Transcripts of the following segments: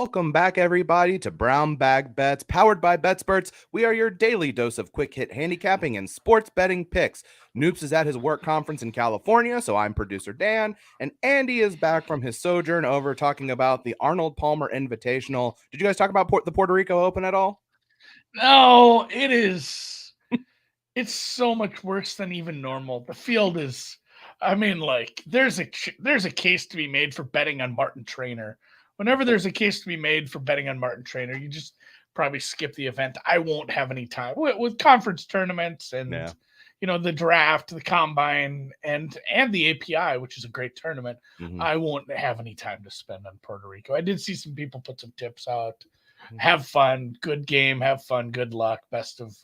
Welcome back, everybody, to Brown Bag Bets, powered by BetSperts. We are your daily dose of quick hit handicapping and sports betting picks. Noops is at his work conference in California, so I'm producer Dan, and Andy is back from his sojourn over talking about the Arnold Palmer Invitational. Did you guys talk about the Puerto Rico Open at all? No, it is. It's so much worse than even normal. The field is. I mean, like there's a case to be made for betting on Martin Trainer. Whenever there's a case to be made for betting on Martin Trainer, you just probably skip the event. I won't have any time with conference tournaments and Yeah. the draft, the combine, and the API, which is a great tournament. Mm-hmm. I won't have any time to spend on Puerto Rico. I did see some people put some tips out. Have fun, good game, have fun, good luck, best of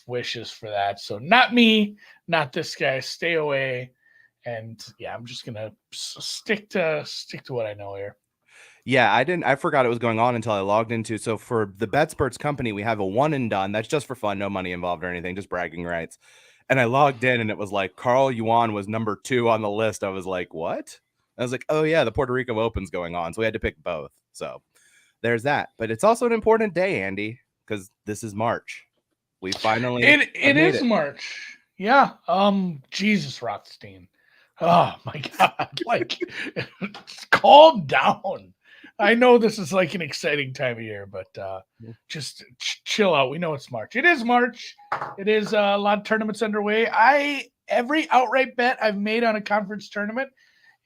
wishes for that. So not me, not this guy. Stay away, and yeah, I'm just gonna stick to what I know here. Yeah, I forgot it was going on until I logged into. So for the BetSperts company, we have a one and done. That's just for fun, no money involved or anything, just bragging rights. And I logged in and it was like Carl Yuan was number 2 on the list. I was like, what? I was like, oh yeah, the Puerto Rico Open's going on. So we had to pick both. So there's that. But it's also an important day, Andy, because this is March. We finally It made is it. March. Yeah. Jesus Rothstein. Oh my God. Like calm down. I know this is like an exciting time of year, but just chill out. We know it's March. It is March. It is a lot of tournaments underway. Every outright bet I've made on a conference tournament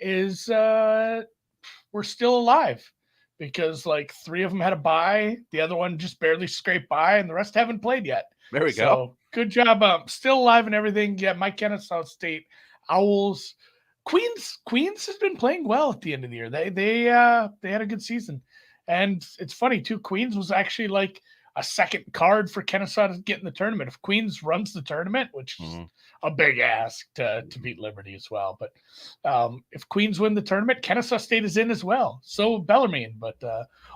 is we're still alive because like 3 of them had a bye, the other one just barely scraped by, and the rest haven't played yet. There we go. So good job. Still alive and everything. Yeah, my Kennesaw State Owls. Queens has been playing well at the end of the year. They had a good season, and it's funny too. Queens was actually like a second card for Kennesaw to get in the tournament. If Queens runs the tournament, which is a big ask to beat Liberty as well, but if Queens win the tournament, Kennesaw State is in as well. So Bellarmine, but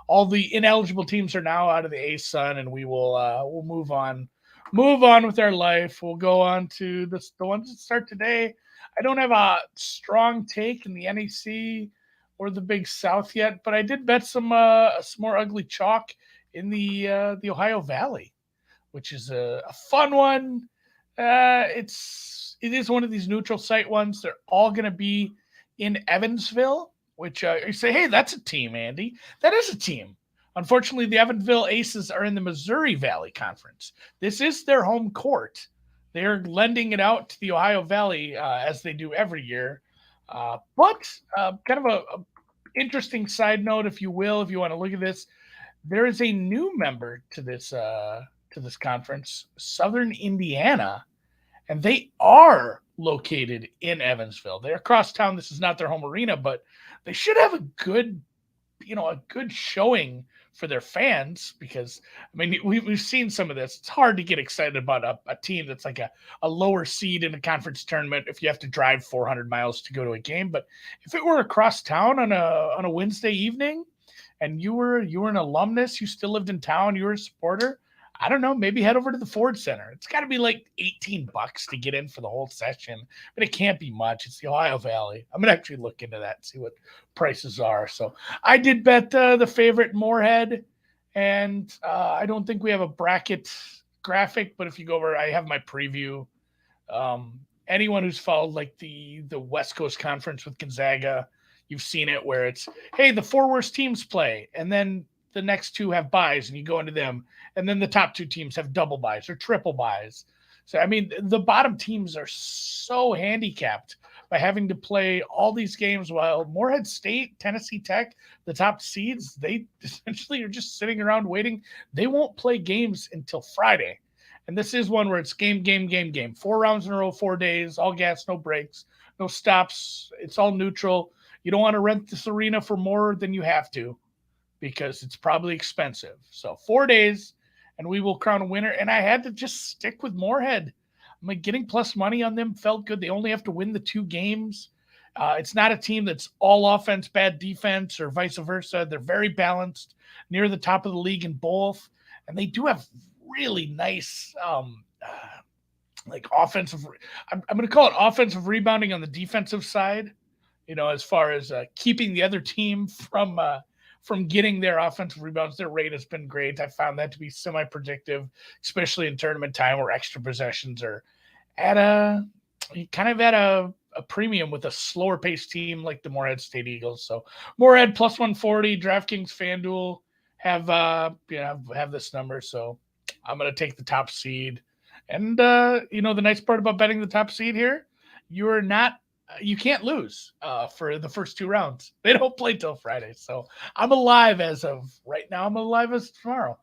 all the ineligible teams are now out of the ASUN, and we'll move on with our life. We'll go on to the ones that start today. I don't have a strong take in the NEC or the Big South yet, but I did bet some more ugly chalk in the Ohio Valley, which is a fun one. It is one of these neutral site ones. They're all going to be in Evansville, which you say, hey, that's a team, Andy. That is a team. Unfortunately, the Evansville Aces are in the Missouri Valley Conference. This is their home court. They're lending it out to the Ohio Valley as they do every year. But kind of a interesting side note, if you will, if you want to look at this, there is a new member to this conference, Southern Indiana, and they are located in Evansville. They're across town. This is not their home arena, but they should have a good showing for their fans, because I mean we've seen some of this. It's hard to get excited about a team that's like a lower seed in a conference tournament if you have to drive 400 miles to go to a game. But if it were across town on a Wednesday evening and you were an alumnus, you still lived in town, you were a supporter, I don't know, maybe head over to the Ford Center. It's got to be like $18 to get in for the whole session, but it can't be much. It's the Ohio Valley. I'm going to actually look into that and see what prices are. So I did bet the favorite Moorhead, and I don't think we have a bracket graphic, but if you go over, I have my preview. Anyone who's followed like the West Coast Conference with Gonzaga, you've seen it where it's, hey, the 4 worst teams play, and then the next 2 have buys and you go into them, and then the top 2 teams have double buys or triple buys. So I mean, the bottom teams are so handicapped by having to play all these games, while Morehead State, Tennessee Tech, the top seeds, they essentially are just sitting around waiting. They won't play games until Friday, and this is one where it's game 4 rounds in a row, 4 days, all gas, no breaks, no stops. It's all neutral. You don't want to rent this arena for more than you have to, because it's probably expensive. So 4 days, and we will crown a winner. And I had to just stick with Moorhead. I mean, getting plus money on them felt good. They only have to win the 2 games. It's not a team that's all offense, bad defense, or vice versa. They're very balanced, near the top of the league in both. And they do have really nice like offensive. I'm going to call it offensive rebounding on the defensive side, as far as keeping the other team from getting their offensive rebounds. Their rate has been great. I found that to be semi-predictive, especially in tournament time where extra possessions are at a kind of at a premium with a slower paced team like the Morehead State Eagles. So Morehead plus 140, DraftKings, FanDuel have this number. So I'm going to take the top seed. And the nice part about betting the top seed here, you can't lose for the first 2 rounds. They don't play till Friday. So I'm alive as of right now. I'm alive as tomorrow.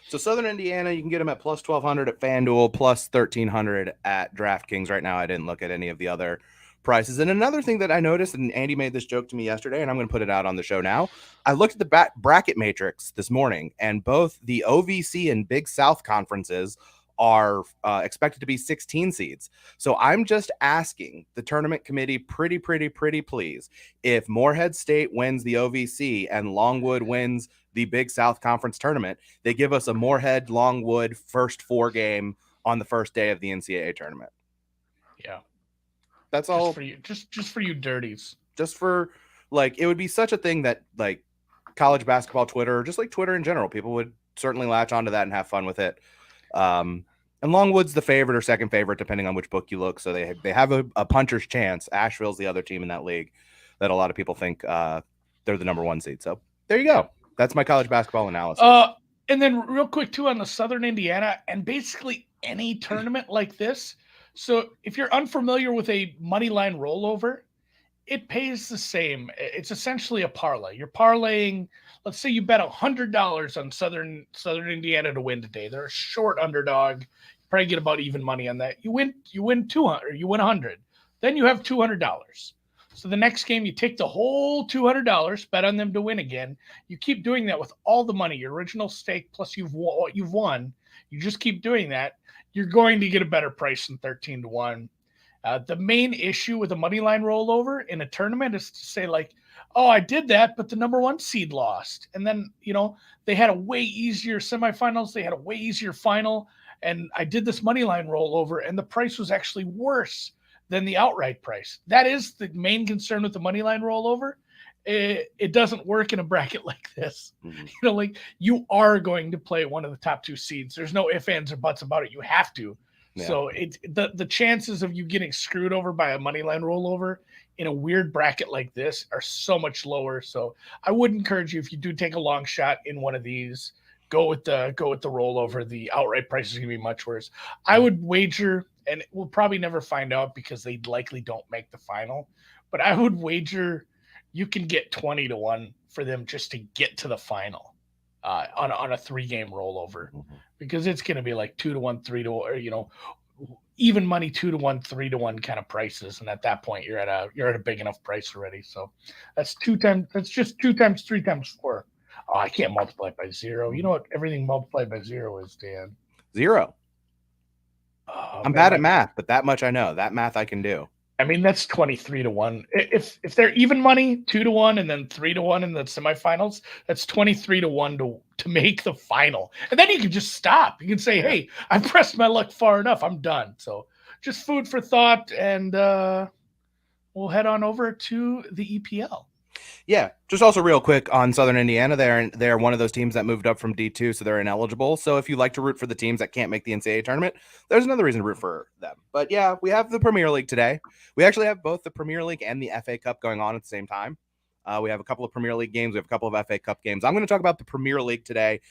So Southern Indiana, you can get them at plus 1,200 at FanDuel, plus 1,300 at DraftKings. Right now, I didn't look at any of the other prices. And another thing that I noticed, and Andy made this joke to me yesterday, and I'm going to put it out on the show now. I looked at the bracket matrix this morning, and both the OVC and Big South conferences are expected to be 16 seeds. So I'm just asking the tournament committee pretty please, if Morehead State wins the OVC and Longwood wins the Big South Conference tournament, they give us a Morehead Longwood first 4 game on the first day of the NCAA tournament. Yeah. That's all just for you, just for you dirties. Just for, like, it would be such a thing that, like, college basketball Twitter, just like Twitter in general, people would certainly latch onto that and have fun with it. And Longwood's the favorite or second favorite, depending on which book you look. So they have a puncher's chance. Asheville's the other team in that league that a lot of people think they're the number 1 seed. So there you go. That's my college basketball analysis. And then real quick too on the Southern Indiana and basically any tournament like this. So if you're unfamiliar with a money line rollover, it pays the same. It's essentially a parlay. You're parlaying. Let's say you bet $100 on Southern Indiana to win today. They're a short underdog. You probably get about even money on that. You win 200. You win 100. Then you have $200. So the next game, you take the whole $200, bet on them to win again. You keep doing that with all the money, your original stake plus what you've won. You just keep doing that. You're going to get a better price than 13-1. The main issue with a money line rollover in a tournament is to say, like, oh, I did that, but the number 1 seed lost. And then, they had a way easier semifinals. They had a way easier final. And I did this money line rollover, and the price was actually worse than the outright price. That is the main concern with the money line rollover. It doesn't work in a bracket like this. Mm-hmm. Like, you are going to play one of the top 2 seeds. There's no ifs, ands, or buts about it. You have to. Yeah. So the chances of you getting screwed over by a money line rollover in a weird bracket like this are so much lower. So I would encourage you, if you do take a long shot in one of these, go with the rollover. The outright price is going to be much worse. I would wager, and we'll probably never find out because they likely don't make the final, but I would wager you can get 20-1 for them just to get to the final on a 3-game rollover, because it's going to be like 2-1, 3-1, or even money 2-1, 3-1 kind of prices, and at that point you're at a big enough price already. So that's 2 times. That's just 2 times 3 times 4. Oh, I can't multiply it by 0. You know what everything multiplied by 0 is, Dan? 0. I'm bad at math, but that much I know. That math I can do. I mean, that's 23-1. If they're even money, 2-1, and then 3-1 in the semifinals, that's 23-1 to make the final. And then you can just stop. You can say, hey, I pressed my luck far enough. I'm done. So just food for thought, and we'll head on over to the EPL. Yeah, just also real quick on Southern Indiana, they're one of those teams that moved up from D2, so they're ineligible. So if you like to root for the teams that can't make the NCAA tournament, there's another reason to root for them. But yeah, we have the Premier League today. We actually have both the Premier League and the FA Cup going on at the same time. We have a couple of Premier League games. We have a couple of FA Cup games. I'm going to talk about the Premier League today.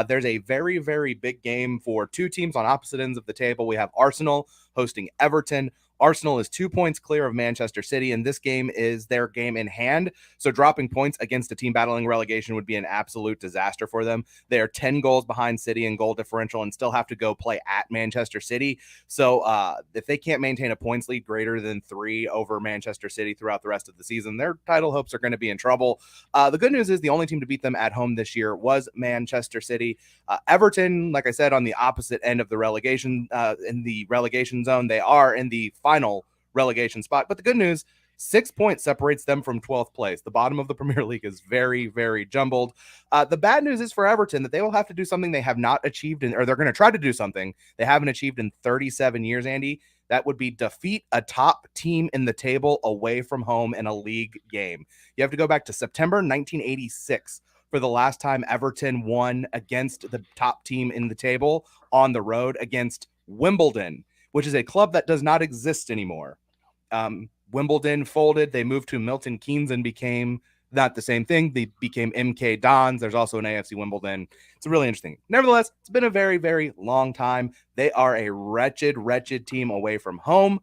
There's a very, very big game for 2 teams on opposite ends of the table. We have Arsenal hosting Everton. Arsenal is 2 points clear of Manchester City, and this game is their game in hand. So dropping points against a team battling relegation would be an absolute disaster for them. They are 10 goals behind City in goal differential and still have to go play at Manchester City. So if they can't maintain a points lead greater than 3 over Manchester City throughout the rest of the season, their title hopes are going to be in trouble. The good news is the only team to beat them at home this year was Manchester City. Everton, like I said, on the opposite end of the relegation, in the relegation zone, they are in the final relegation spot. But the good news, 6 points separates them from 12th place. The bottom of the Premier League is very, very jumbled. The bad news is for Everton that they will have to do something they have not achieved, or they're going to try to do something they haven't achieved in 37 years, Andy. That would be defeat a top team in the table away from home in a league game. You have to go back to September 1986 for the last time Everton won against the top team in the table on the road against Wimbledon, which is a club that does not exist anymore. Wimbledon folded. They moved to Milton Keynes and became not the same thing. They became MK Dons. There's also an AFC Wimbledon. It's really interesting. Nevertheless, it's been a very, very long time. They are a wretched, wretched team away from home.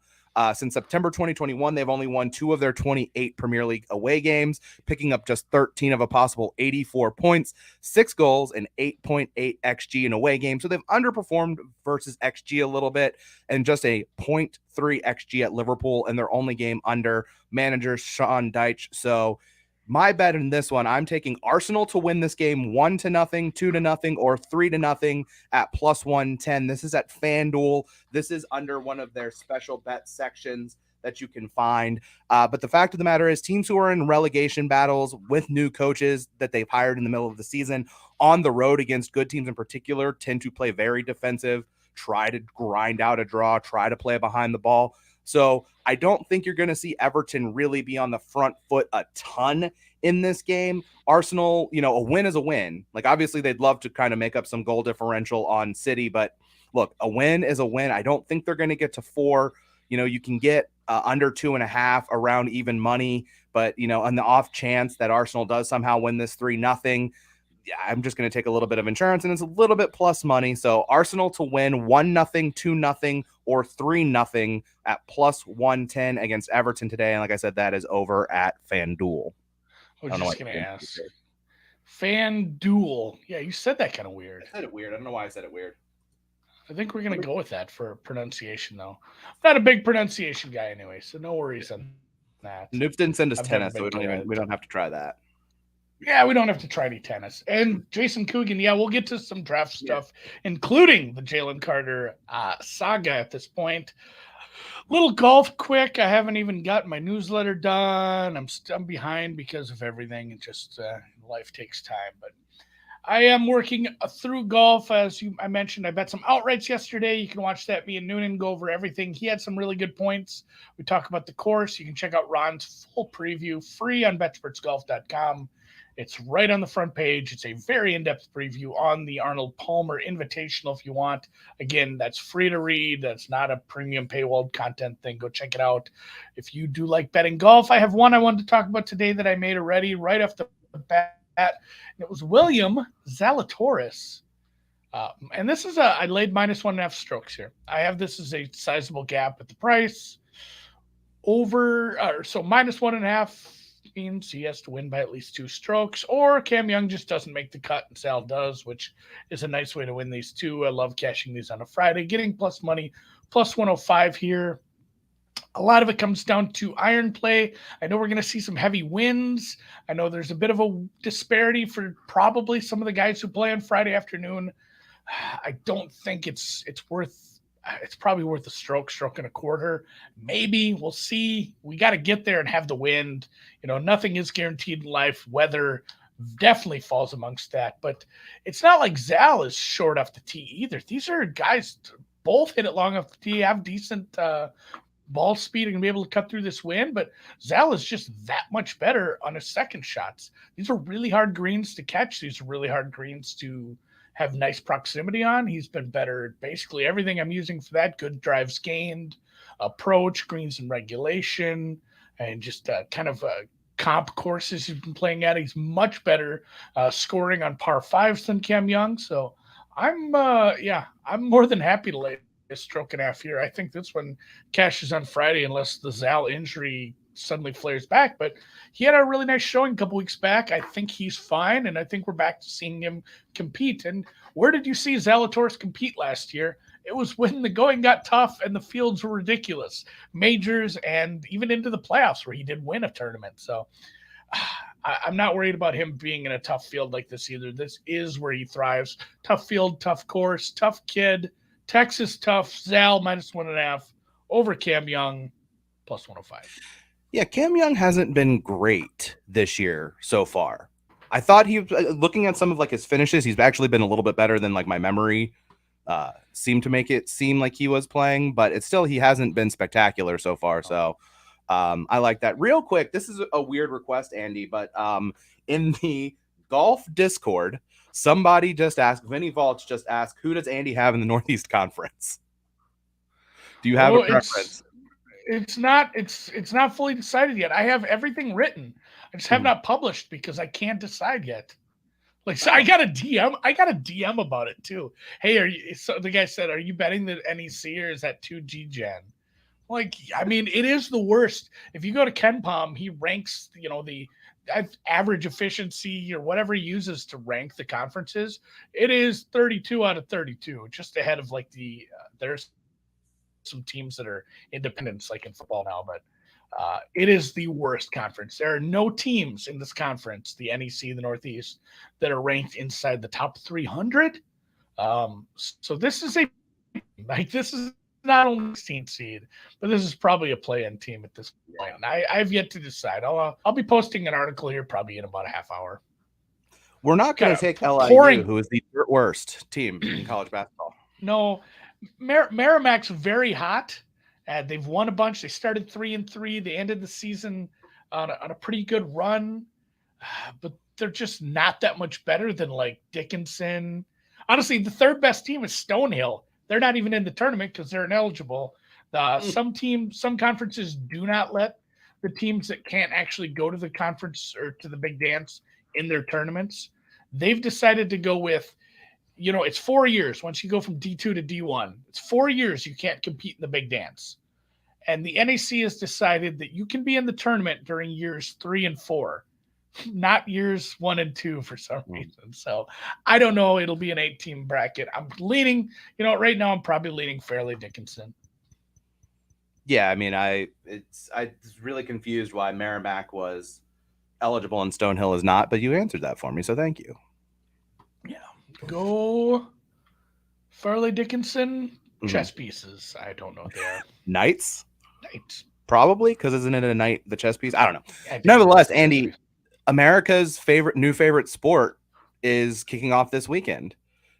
Since September 2021, they've only won 2 of their 28 Premier League away games, picking up just 13 of a possible 84 points, 6 goals, and 8.8 XG in away games. So they've underperformed versus XG a little bit, and just a 0.3 XG at Liverpool in their only game under manager Sean Dyche. So my bet in this one, I'm taking Arsenal to win this game 1-0, 2-0, or 3-0 at plus 110. This is at FanDuel. This is under one of their special bet sections that you can find. But the fact of the matter is, teams who are in relegation battles with new coaches that they've hired in the middle of the season on the road against good teams in particular tend to play very defensive, try to grind out a draw, try to play behind the ball. So I don't think you're going to see Everton really be on the front foot a ton in this game. Arsenal, a win is a win. Like, obviously, they'd love to kind of make up some goal differential on City, but look, a win is a win. I don't think they're going to get to 4. You can get under 2.5 around even money, but, on the off chance that Arsenal does somehow win this 3-0, I'm just going to take a little bit of insurance, and it's a little bit plus money. So Arsenal to win 1-0, 2-0, or 3-0 at plus 110 against Everton today. And like I said, that is over at FanDuel. I was just going to ask. FanDuel. Yeah, you said that kind of weird. I said it weird. I don't know why I said it weird. I think we're going to go with that for pronunciation, though. I'm not a big pronunciation guy anyway, so no worries on that. Noops didn't send us tennis, so we don't have to try that. Yeah, we don't have to try any tennis. And Jason Coogan, we'll get to some draft stuff, including the Jalen Carter saga at this point. Little golf quick. I haven't even got my newsletter done. I'm behind because of everything. It just life takes time. But I am working through golf. As I mentioned, I bet some outrights yesterday. You can watch that. Me and Noonan go over everything. He had some really good points. We talk about the course. You can check out Ron's full preview free on BetSportsGolf.com. It's right on the front page. It's a very in-depth preview on the Arnold Palmer Invitational if you want. Again, that's free to read. That's not a premium paywall content thing. Go check it out. If you do like betting golf, I have one I wanted to talk about today that I made already right off the bat. It was William Zalatoris. And this is I laid minus 1.5 strokes here. I have this as a sizable gap at the price. So minus 1.5 means he has to win by at least 2 strokes, or Cam Young just doesn't make the cut and Sal does, which is a nice way to win these two. I love cashing these on a Friday, getting plus money, plus 105 here. A lot of it comes down to iron play. I know we're going to see some heavy winds. I know there's a bit of a disparity for probably some of the guys who play on Friday afternoon. I don't think it's probably worth a stroke and a quarter. Maybe. We'll see. We got to get there and have the wind. Nothing is guaranteed in life. Weather definitely falls amongst that. But it's not like Zal is short off the tee either. These are guys both hit it long off the tee, have decent ball speed, and be able to cut through this wind. But Zal is just that much better on his second shots. These are really hard greens to catch. These are really hard greens to have nice proximity on. He's been better at basically everything I'm using for that. Good drives gained, approach, greens and regulation, and just kind of comp courses he's been playing at. He's much better scoring on par 5s than Cam Young. So I'm more than happy to lay a stroke and a half here. I think this one cashes on Friday unless the Zal injury suddenly flares back, but he had a really nice showing a couple weeks back. I think he's fine, and I think we're back to seeing him compete. And where did you see Zalatoris compete last year? It was when the going got tough and the fields were ridiculous. Majors and even into the playoffs where he did win a tournament. So I'm not worried about him being in a tough field like this either. This is where he thrives. Tough field, tough course, tough kid. Texas tough. Zal minus 1.5 over Cam Young plus 105. Yeah, Cam Young hasn't been great this year so far. I thought he was looking at some of his finishes. He's actually been a little bit better than my memory seemed to make it seem like he was playing, but it's still, he hasn't been spectacular so far. So I like that. Real quick, this is a weird request, Andy, but in the golf Discord, somebody just asked, Vinny Volch just asked, who does Andy have in the Northeast Conference? Do you have a preference? It's not fully decided yet. I have everything written. I just have not published because I can't decide yet. Like, so I got a DM about it too. Hey, so the guy said, are you betting the NEC or is that 2G Gen? Like, I mean, it is the worst. If you go to Ken Palm, he ranks, the average efficiency or whatever he uses to rank the conferences. It is 32 out of 32, just ahead of like there's some teams that are independents like in football now, but it is the worst conference. There are no teams in this conference, the NEC, the Northeast, that are ranked inside the top 300. So this is this is not only 16th seed, but this is probably a play-in team at this point. And I've yet to decide. I'll be posting an article here probably in about a half hour. We're not going to take LIU, who is the worst team in college basketball. No, Merrimack's very hot. They've won a bunch. They started 3-3. They ended the season on a pretty good run, but they're just not that much better than like Dickinson. Honestly, the third best team is Stonehill. They're not even in the tournament because they're ineligible. Some conferences do not let the teams that can't actually go to the conference or to the big dance in their tournaments. They've decided to go with, it's 4 years. Once you go from D2 to D1, it's 4 years you can't compete in the big dance. And the NAC has decided that you can be in the tournament during years 3 and 4, not years 1 and 2 for some reason. So I don't know. It'll be an 8-team bracket. I'm leaning, right now I'm probably leaning Fairleigh Dickinson. Yeah, I mean, I was really confused why Merrimack was eligible and Stonehill is not, but you answered that for me, so thank you. Yeah. Go Fairleigh Dickinson, chess pieces. I don't know what they are. Knights? Probably, because isn't it a knight, the chess piece? I don't know. Nevertheless, Andy, America's new favorite sport is kicking off this weekend.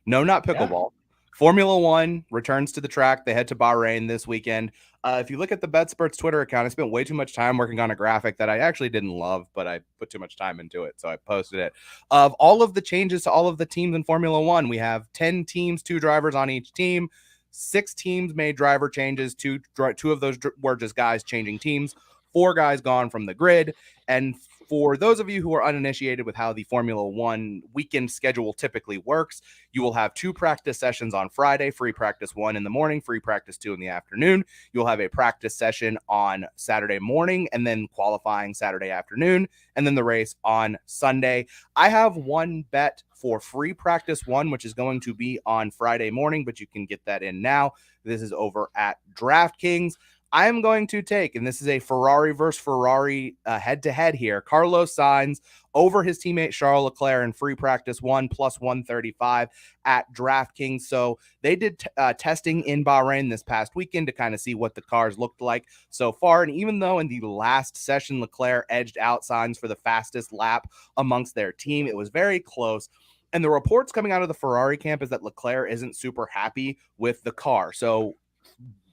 No, not pickleball. Yeah. Formula One returns to the track. They head to Bahrain this weekend. If you look at the BetSperts Twitter account, I spent way too much time working on a graphic that I actually didn't love, but I put too much time into it, so I posted it. Of all of the changes to all of the teams in Formula One, we have 10 teams, 2 drivers on each team. 6 teams made driver changes. 2 of those were just guys changing teams. 4 guys gone from the grid. And for those of you who are uninitiated with how the Formula One weekend schedule typically works, you will have 2 practice sessions on Friday, free practice 1 in the morning, free practice 2 in the afternoon. You'll have a practice session on Saturday morning and then qualifying Saturday afternoon, and then the race on Sunday. I have one bet for free practice 1, which is going to be on Friday morning, but you can get that in now. This is over at DraftKings. I am going to take, and this is a Ferrari versus Ferrari head-to-head here, Carlos Sainz over his teammate Charles Leclerc in free practice 1 plus 135 at DraftKings. So they did testing in Bahrain this past weekend to kind of see what the cars looked like so far. And even though in the last session Leclerc edged out Sainz for the fastest lap amongst their team, it was very close. And the reports coming out of the Ferrari camp is that Leclerc isn't super happy with the car. So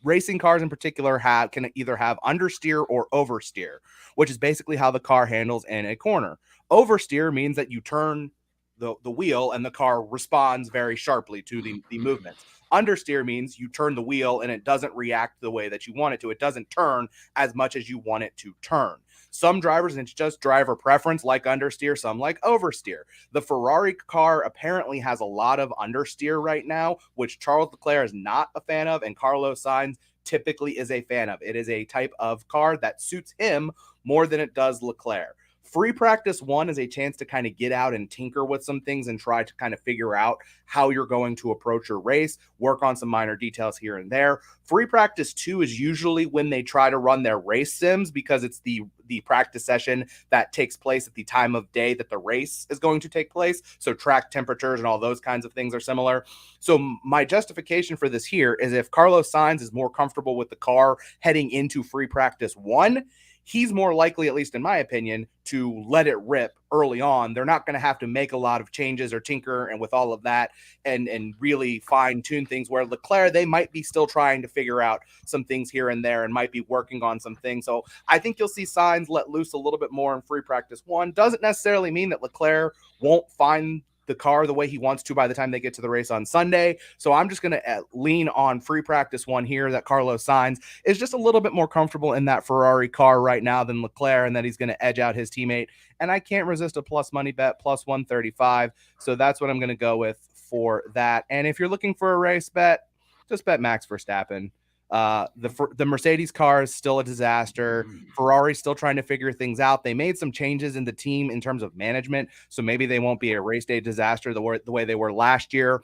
racing cars in particular can either have understeer or oversteer, which is basically how the car handles in a corner. Oversteer means that you turn the wheel and the car responds very sharply to the movements. Understeer means you turn the wheel and it doesn't react the way that you want it to. It doesn't turn as much as you want it to turn. Some drivers, and it's just driver preference, like understeer, some like oversteer. The Ferrari car apparently has a lot of understeer right now, which Charles Leclerc is not a fan of, and Carlos Sainz typically is a fan of. It is a type of car that suits him more than it does Leclerc. Free practice 1 is a chance to kind of get out and tinker with some things and try to kind of figure out how you're going to approach your race, work on some minor details here and there. Free practice 2 is usually when they try to run their race sims, because it's the practice session that takes place at the time of day that the race is going to take place. So track temperatures and all those kinds of things are similar. So my justification for this here is if Carlos Sainz is more comfortable with the car heading into free practice 1, he's more likely, at least in my opinion, to let it rip early on. They're not going to have to make a lot of changes or tinker and with all of that and really fine tune things, where Leclerc, they might be still trying to figure out some things here and there and might be working on some things. So I think you'll see Sainz let loose a little bit more in free practice one. Doesn't necessarily mean that Leclerc won't find the car the way he wants to by the time they get to the race on Sunday. So I'm just going to lean on free practice one here, that Carlos Sainz is just a little bit more comfortable in that Ferrari car right now than Leclerc, and that he's going to edge out his teammate. And I can't resist a plus money bet, plus 135. So that's what I'm going to go with for that. And if you're looking for a race bet, just bet Max Verstappen. The Mercedes car is still a disaster. Ferrari's still trying to figure things out. They made some changes in the team in terms of management, so maybe they won't be a race day disaster the way they were last year.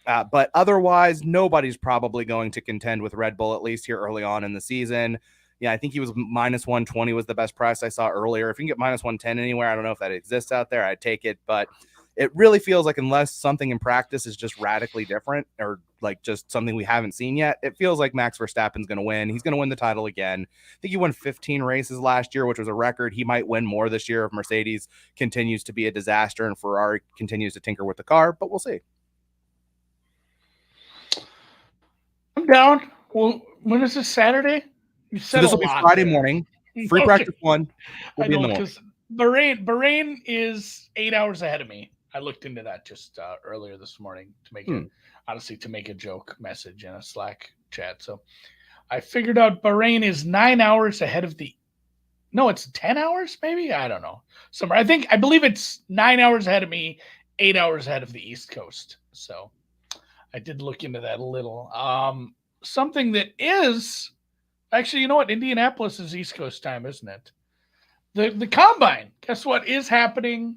But otherwise, nobody's probably going to contend with Red Bull, at least here early on in the season. Yeah, I think he was minus 120 was the best price I saw earlier. If you can get minus 110 anywhere, I don't know if that exists out there, I'd take it. But it really feels like, unless something in practice is just radically different, or like just something we haven't seen yet, it feels like Max Verstappen's going to win. He's going to win the title again. I think he won 15 races last year, which was a record. He might win more this year if Mercedes continues to be a disaster and Ferrari continues to tinker with the car, but we'll see. I'm down. Well, when is this, Saturday? You said so this will be Friday morning. Free practice one will be in the morning. Bahrain is 8 hours ahead of me. I looked into that just earlier this morning to make a joke message in a Slack chat. So I figured out Bahrain is 9 hours ahead of it's 10 hours, maybe? I don't know. I believe it's 9 hours ahead of me, 8 hours ahead of the East Coast. So I did look into that a little. Something that is actually, you know what? Indianapolis is East Coast time, isn't it? The combine. Guess what is happening?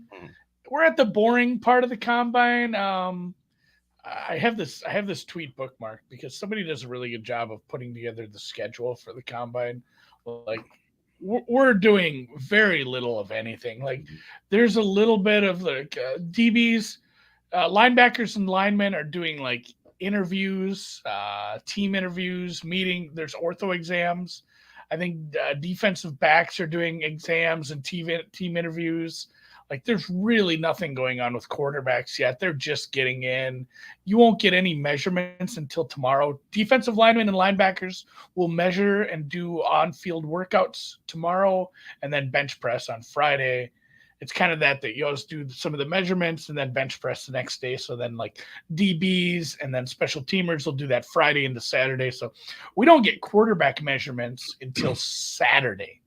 We're at the boring part of the combine. I have this tweet bookmarked because somebody does a really good job of putting together the schedule for the combine. Like, we're doing very little of anything. Like, there's a little bit of like DBs, linebackers and linemen are doing like interviews, team interviews, there's ortho exams. I think defensive backs are doing exams and team interviews. Like, there's really nothing going on with quarterbacks yet. They're just getting in. You won't get any measurements until tomorrow. Defensive linemen and linebackers will measure and do on-field workouts tomorrow, and then bench press on Friday. It's kind of that you always do some of the measurements and then bench press the next day. So then like DBs and then special teamers will do that Friday into Saturday. So we don't get quarterback measurements until Saturday.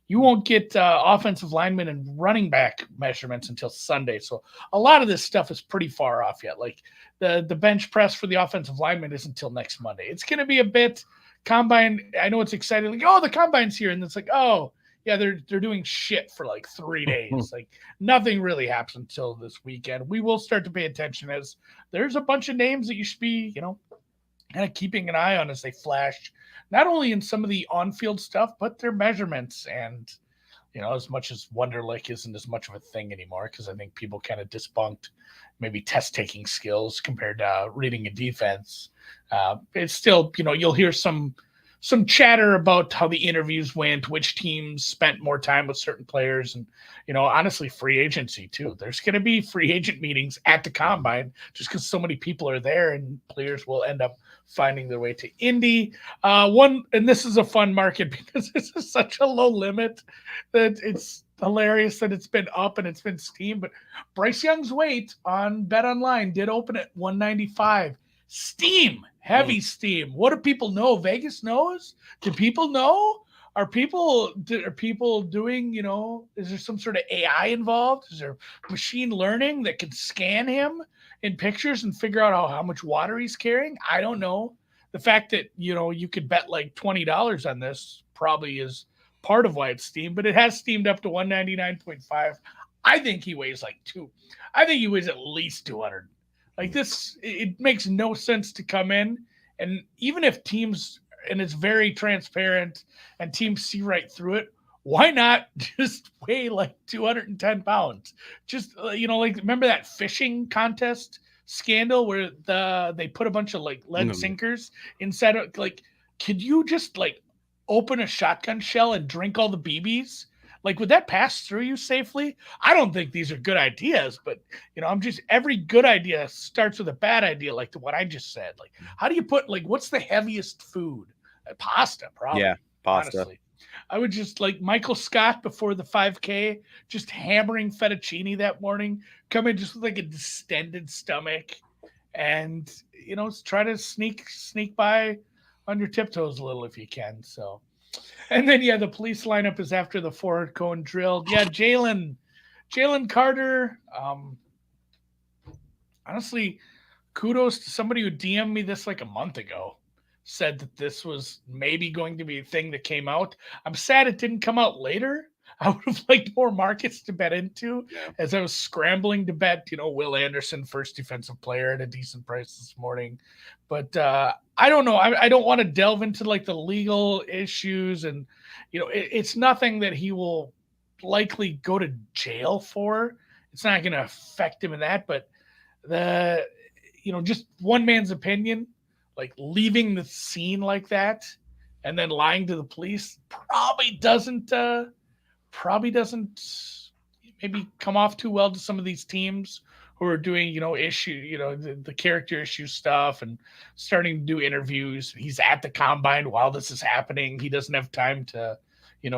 You won't get offensive linemen and running back measurements until Sunday. So a lot of this stuff is pretty far off yet. Like the bench press for the offensive lineman isn't until next Monday. It's going to be a bit combine. I know it's exciting. Like, oh, the combine's here. And it's like, oh, yeah, they're doing shit for like 3 days. Like, nothing really happens until this weekend. We will start to pay attention as there's a bunch of names that you should be, kind of keeping an eye on as they flash, not only in some of the on-field stuff, but their measurements. And, as much as Wonderlic isn't as much of a thing anymore, because I think people kind of debunked maybe test-taking skills compared to reading a defense. It's still, you'll hear some chatter about how the interviews went, which teams spent more time with certain players, and, honestly, free agency too. There's going to be free agent meetings at the combine just because so many people are there, and players will end up finding their way to Indy. And this is a fun market because this is such a low limit that it's hilarious that it's been up and it's been steamed. But Bryce Young's weight on BetOnline did open at 195. Steam, heavy steam. What do people know? Vegas knows? Do people know? Are people doing, is there some sort of AI involved? Is there machine learning that can scan him in pictures and figure out how much water he's carrying? I don't know. The fact that, you could bet like $20 on this probably is part of why it's steamed, but it has steamed up to 199.5. I think he weighs like 2. I think he weighs at least 200. Like this, it makes no sense to come in. And even if teams, and it's very transparent and teams see right through it, why not just weigh like 210 pounds? Just, like, remember that fishing contest scandal where they put a bunch of like lead sinkers inside of, like, could you just like open a shotgun shell and drink all the BBs? Like, would that pass through you safely? I don't think these are good ideas, but every good idea starts with a bad idea, like what I just said. Like, how do you put what's the heaviest food? Pasta, probably. Yeah, pasta. Honestly, I would just like Michael Scott before the 5K, just hammering fettuccine that morning, come in just with like a distended stomach, and try to sneak by on your tiptoes a little if you can. So. And then the police lineup is after the forward cone drilled. Yeah, Jalen Carter. Honestly, kudos to somebody who DM'd me this like a month ago. Said that this was maybe going to be a thing that came out. I'm sad it didn't come out later. I would have liked more markets to bet into as I was scrambling to bet, Will Anderson, first defensive player at a decent price this morning. But I don't know. I don't want to delve into like the legal issues. And, it's nothing that he will likely go to jail for. It's not going to affect him in that. But just one man's opinion, like leaving the scene like that and then lying to the police probably doesn't maybe come off too well to some of these teams who are doing, the character issue stuff and starting to do interviews. He's at the combine while this is happening. He doesn't have time to,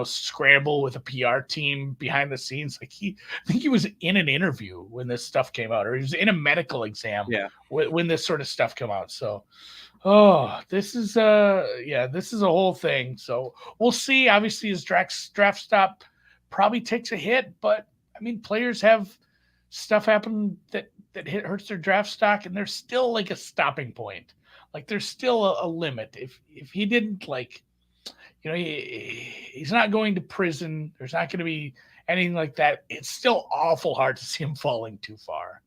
scramble with a PR team behind the scenes. Like I think he was in an interview when this stuff came out, or he was in a medical exam when this sort of stuff came out. So, this is a whole thing. So we'll see. Obviously, his draft stop probably takes a hit, but I mean, players have stuff happen that hurts their draft stock, and there's still like a stopping point. Like there's still a limit. If he didn't he's not going to prison. There's not going to be anything like that. It's still awful hard to see him falling too far.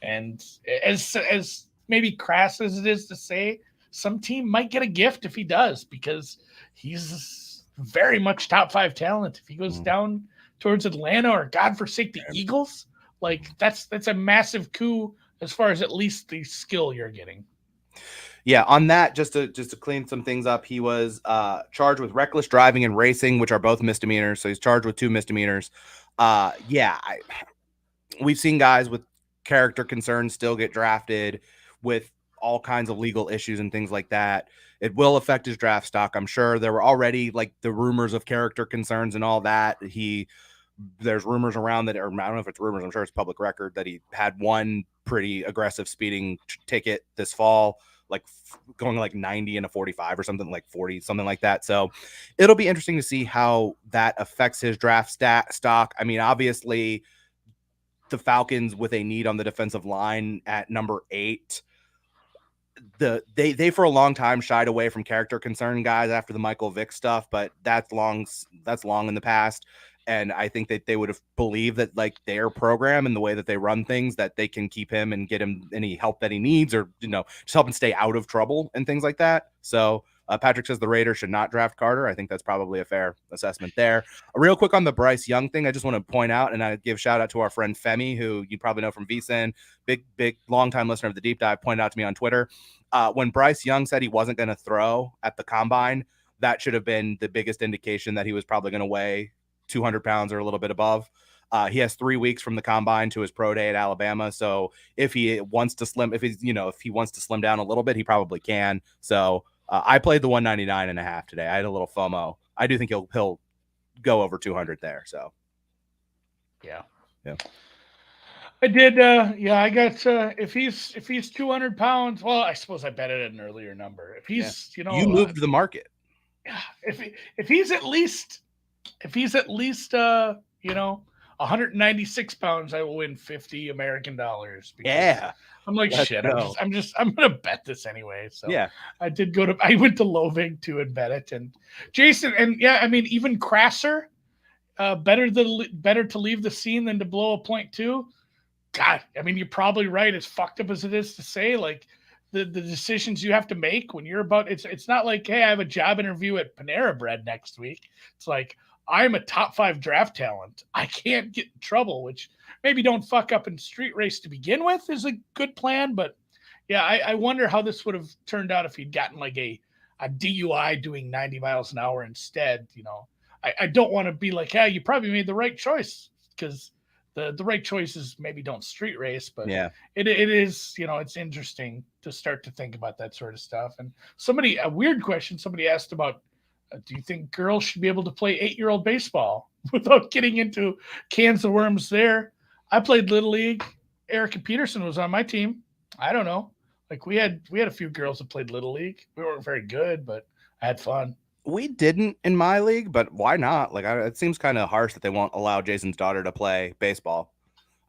And as maybe crass as it is to say, some team might get a gift if he does, because he's very much top 5 talent. If he goes down towards Atlanta or God forsake the Eagles, like that's a massive coup as far as at least the skill you're getting. Yeah, on that, just to clean some things up, he was charged with reckless driving and racing, which are both misdemeanors. So he's charged with 2 misdemeanors. We've seen guys with character concerns still get drafted with all kinds of legal issues and things like that. It will affect his draft stock. I'm sure there were already like the rumors of character concerns and all that. There's rumors around that, or I don't know if it's rumors, I'm sure it's public record, that he had one pretty aggressive speeding ticket this fall, like going like 90 and a 45 or something, like 40, something like that. So it'll be interesting to see how that affects his draft stock. I mean, obviously the Falcons with a need on the defensive line at number 8, they for a long time shied away from character concern guys after the Michael Vick stuff, but that's long in the past. And I think that they would have believed that like their program and the way that they run things, that they can keep him and get him any help that he needs, or, just help him stay out of trouble and things like that. So Patrick says the Raiders should not draft Carter. I think that's probably a fair assessment there. Real quick on the Bryce Young thing, I just want to point out, and I give shout out to our friend Femi, who you probably know from VSiN, big longtime listener of the Deep Dive, pointed out to me on Twitter. When Bryce Young said he wasn't going to throw at the combine, that should have been the biggest indication that he was probably going to weigh 200 pounds or a little bit above. He has 3 weeks from the combine to his pro day at Alabama. So if he wants to slim down a little bit, he probably can. So I played the 199.5 today. I had a little FOMO. I do think he'll go over 200 there. So yeah. I did. I got, if he's 200 pounds, well, I suppose I bet it at an earlier number. If he's, you moved the market. If he's at least 196 pounds, I will win $50 American dollars. Yeah. I'm like, shit, I'm going to bet this anyway. So yeah, I went to Loving too and bet it. And Jason, and yeah, I mean, even crasser, better to leave the scene than to blow a .2. God, I mean, you're probably right. As fucked up as it is to say, like the decisions you have to make when you're about, it's not like, hey, I have a job interview at Panera Bread next week. It's like, I'm a top 5 draft talent. I can't get in trouble, which maybe don't fuck up in street race to begin with is a good plan. But yeah, I wonder how this would have turned out if he'd gotten like a a DUI doing 90 miles an hour instead. I don't want to be like, yeah, you probably made the right choice, because the right choices maybe don't street race, but Yeah. it is, it's interesting to start to think about that sort of stuff. And a weird question somebody asked about, do you think girls should be able to play 8-year-old baseball without getting into cans of worms there? I played Little League. Erica Peterson was on my team. I don't know. Like we had a few girls that played Little League. We weren't very good, but I had fun. We didn't in my league, but why not? Like, it seems kind of harsh that they won't allow Jason's daughter to play baseball.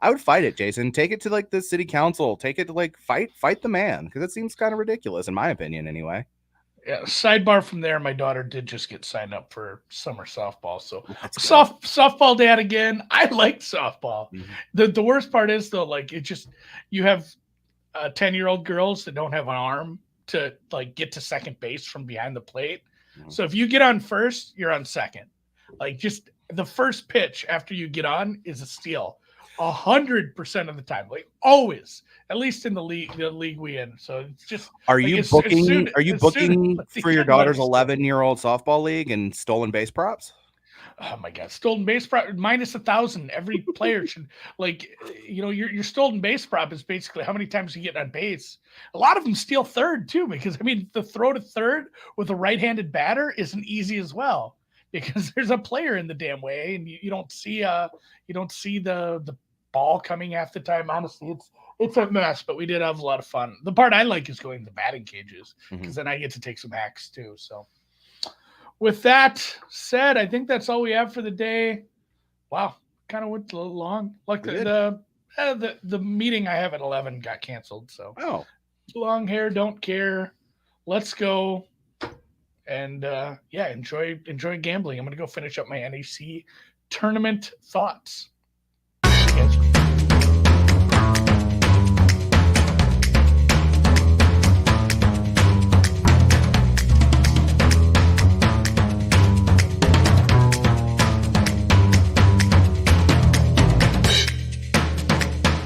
I would fight it, Jason. Take it to like the city council. Take it to like fight the man, because it seems kind of ridiculous in my opinion, anyway. Yeah, sidebar from there, my daughter did just get signed up for summer softball. So Let's softball dad again. I liked softball. Mm-hmm. The worst part is though, like you have 10-year-old girls that don't have an arm to like get to second base from behind the plate. Mm-hmm. So if you get on first, you're on second. Like just the first pitch after you get on is a steal. 100% of the time, like always, at least in the league we in. So it's just. Are you booking for your daughter's 11-year-old softball league and stolen base props? Oh my God, stolen base prop minus 1,000. Every player should your stolen base prop is basically how many times you get on base. A lot of them steal third too, because the throw to third with a right-handed batter isn't easy as well, because there's a player in the damn way, and you don't see the ball coming half the time. Honestly, it's a mess, but we did have a lot of fun. The part I like is going to the batting cages, because then I get to take some hacks too. So with that said, I think that's all we have for the day. Wow, kind of went a little long. Like the meeting I have at 11 got canceled. So long hair, don't care. Let's go. And enjoy gambling. I'm gonna go finish up my NEC tournament thoughts.